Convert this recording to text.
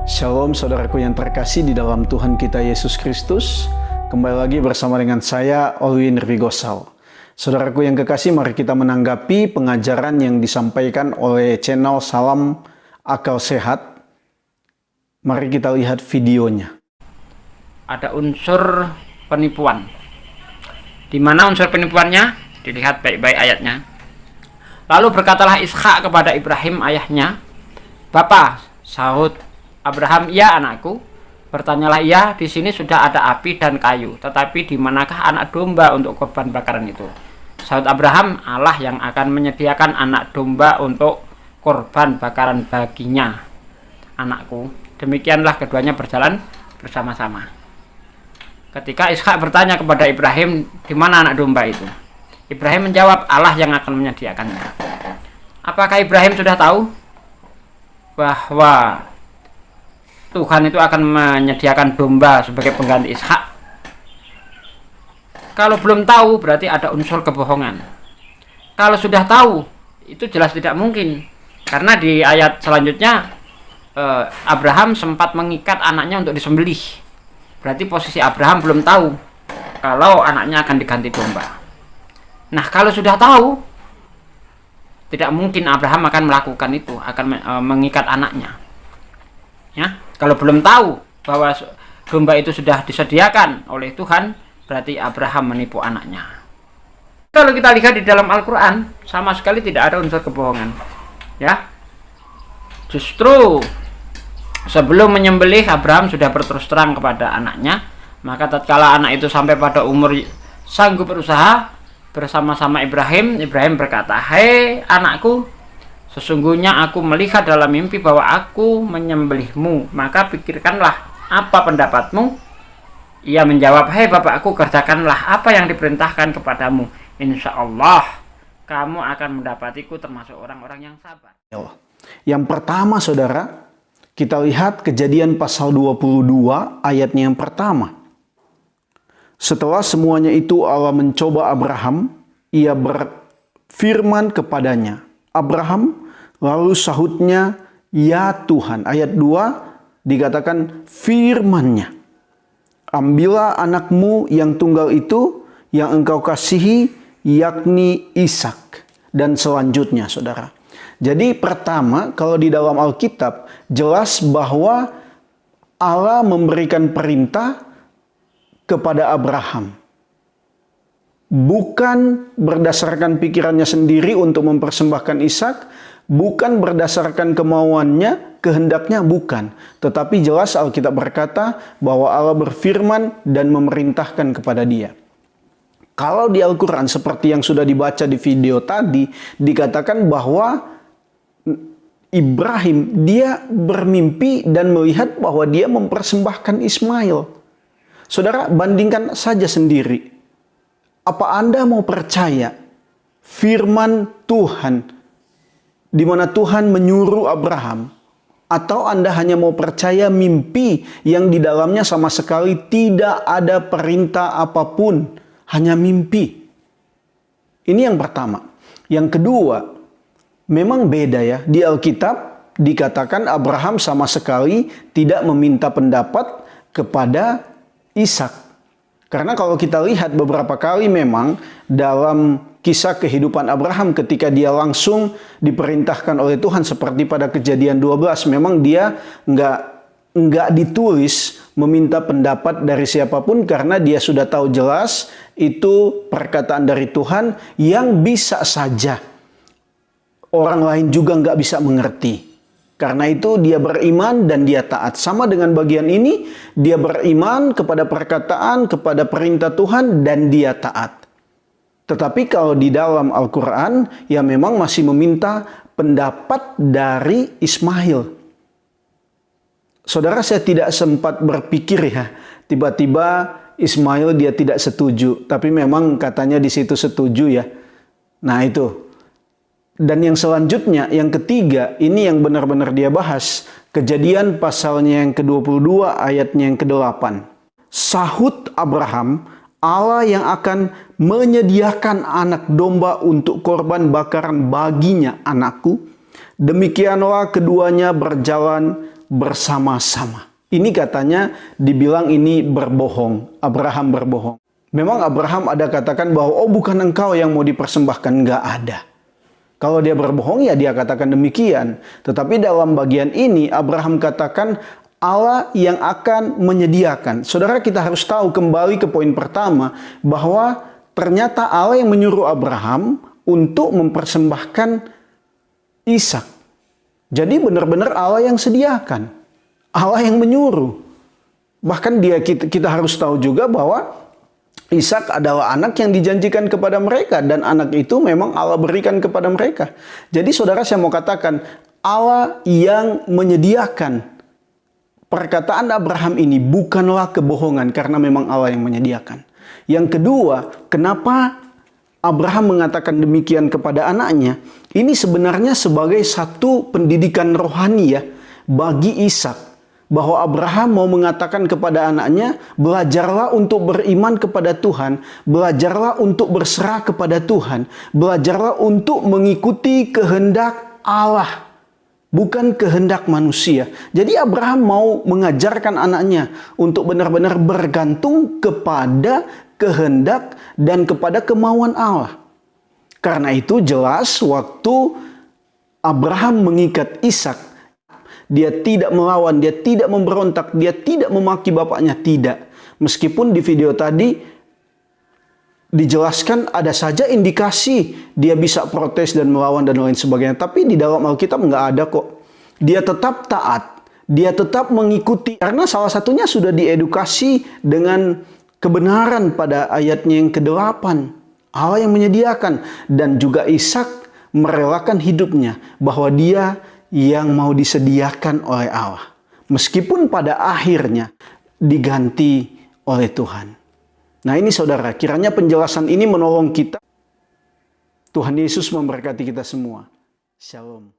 Shalom saudaraku yang terkasih di dalam Tuhan kita Yesus Kristus. Kembali lagi bersama dengan saya, Olwin Rigosal. Saudaraku yang kekasih, mari kita menanggapi pengajaran yang disampaikan oleh channel Salam Akal Sehat. Mari kita lihat videonya. Ada unsur penipuan. Di mana unsur penipuannya? Dilihat baik-baik ayatnya. Lalu berkatalah Ishak kepada Ibrahim ayahnya, "Bapa," sahut Abraham, "Ya anakku." Bertanyalah ia, "Di sini sudah ada api dan kayu, tetapi di manakah anak domba untuk korban bakaran itu?" Sahut Abraham, "Allah yang akan menyediakan anak domba untuk korban bakaran baginya, anakku." Demikianlah keduanya berjalan bersama-sama. Ketika Ishak bertanya kepada Ibrahim, "Di mana anak domba itu?" Ibrahim menjawab, "Allah yang akan menyediakannya." Apakah Ibrahim sudah tahu bahwa Tuhan itu akan menyediakan domba sebagai pengganti Ishak? Kalau belum tahu, berarti ada unsur kebohongan. Kalau sudah tahu, itu jelas tidak mungkin. Karena di ayat selanjutnya, Abraham sempat mengikat anaknya untuk disembelih. Berarti posisi Abraham belum tahu kalau anaknya akan diganti domba. Nah, kalau sudah tahu, tidak mungkin Abraham akan melakukan itu, akan mengikat anaknya. Ya, kalau belum tahu bahwa domba itu sudah disediakan oleh Tuhan, berarti Abraham menipu anaknya. Kalau kita lihat di dalam Al-Quran, sama sekali tidak ada unsur kebohongan. Ya, justru sebelum menyembelih, Abraham sudah berterus terang kepada anaknya. Maka tatkala anak itu sampai pada umur sanggup berusaha bersama-sama Ibrahim, Ibrahim berkata, "Hei anakku, sesungguhnya aku melihat dalam mimpi bahwa aku menyembelihmu, maka pikirkanlah apa pendapatmu." Ia menjawab, "Hei bapakku, kerjakanlah apa yang diperintahkan kepadamu. Insya Allah kamu akan mendapatiku termasuk orang-orang yang sabar." Yang pertama saudara, kita lihat Kejadian pasal 22 ayatnya yang pertama. Setelah semuanya itu Allah mencoba Abraham, ia berfirman kepadanya. Abraham, lalu sahutnya, "Ya Tuhan." Ayat 2 dikatakan firman-Nya, "Ambillah anakmu yang tunggal itu, yang engkau kasihi, yakni Ishak." Dan selanjutnya saudara. Jadi pertama, kalau di dalam Alkitab jelas bahwa Allah memberikan perintah kepada Abraham. Bukan berdasarkan pikirannya sendiri untuk mempersembahkan Ishak, bukan berdasarkan kemauannya, kehendaknya, bukan. Tetapi jelas Alkitab berkata bahwa Allah berfirman dan memerintahkan kepada dia. Kalau di Al-Quran seperti yang sudah dibaca di video tadi, dikatakan bahwa Ibrahim dia bermimpi dan melihat bahwa dia mempersembahkan Ismail. Saudara, bandingkan saja sendiri. Apa Anda mau percaya firman Tuhan di mana Tuhan menyuruh Abraham, atau Anda hanya mau percaya mimpi yang di dalamnya sama sekali tidak ada perintah apapun, hanya mimpi? Ini yang pertama. Yang kedua, memang beda ya. Di Alkitab dikatakan Abraham sama sekali tidak meminta pendapat kepada Ishak. Karena kalau kita lihat beberapa kali memang dalam kisah kehidupan Abraham ketika dia langsung diperintahkan oleh Tuhan seperti pada Kejadian 12, memang dia nggak ditulis meminta pendapat dari siapapun karena dia sudah tahu jelas itu perkataan dari Tuhan yang bisa saja orang lain juga nggak bisa mengerti. Karena itu dia beriman dan dia taat. Sama dengan bagian ini, dia beriman kepada perkataan, kepada perintah Tuhan dan dia taat. Tetapi kalau di dalam Al-Quran, ya memang masih meminta pendapat dari Ismail. Saudara, saya tidak sempat berpikir ya, tiba-tiba Ismail dia tidak setuju. Tapi memang katanya di situ setuju ya. Nah itu. Dan yang selanjutnya, yang ketiga, ini yang benar-benar dia bahas. Kejadian pasalnya yang ke-22 ayatnya yang ke-8. Sahut Abraham, Allah yang akan menyediakan anak domba untuk korban bakaran baginya, anakku. Demikianlah keduanya berjalan bersama-sama. Ini katanya dibilang ini berbohong, Abraham berbohong. Memang Abraham ada katakan bahwa oh bukan engkau yang mau dipersembahkan, nggak ada. Kalau dia berbohong ya dia katakan demikian. Tetapi dalam bagian ini Abraham katakan Allah yang akan menyediakan. Saudara, kita harus tahu kembali ke poin pertama bahwa ternyata Allah yang menyuruh Abraham untuk mempersembahkan Ishak. Jadi benar-benar Allah yang sediakan. Allah yang menyuruh. Bahkan kita harus tahu juga bahwa Ishak adalah anak yang dijanjikan kepada mereka dan anak itu memang Allah berikan kepada mereka. Jadi saudara, saya mau katakan Allah yang menyediakan. Perkataan Abraham ini bukanlah kebohongan karena memang Allah yang menyediakan. Yang kedua, kenapa Abraham mengatakan demikian kepada anaknya? Ini sebenarnya sebagai satu pendidikan rohani ya bagi Ishak. Bahwa Abraham mau mengatakan kepada anaknya, belajarlah untuk beriman kepada Tuhan, belajarlah untuk berserah kepada Tuhan, belajarlah untuk mengikuti kehendak Allah, bukan kehendak manusia. Jadi Abraham mau mengajarkan anaknya untuk benar-benar bergantung kepada kehendak dan kepada kemauan Allah. Karena itu jelas waktu Abraham mengikat Ishak, dia tidak melawan, dia tidak memberontak, dia tidak memaki bapaknya, tidak. Meskipun di video tadi dijelaskan ada saja indikasi dia bisa protes dan melawan dan lain sebagainya. Tapi di dalam Alkitab nggak ada kok. Dia tetap taat, dia tetap mengikuti. Karena salah satunya sudah diedukasi dengan kebenaran pada ayatnya yang ke-8. Allah yang menyediakan. Dan juga Ishak merelakan hidupnya bahwa dia yang mau disediakan oleh Allah. Meskipun pada akhirnya diganti oleh Tuhan. Nah ini saudara, kiranya penjelasan ini menolong kita. Tuhan Yesus memberkati kita semua. Shalom.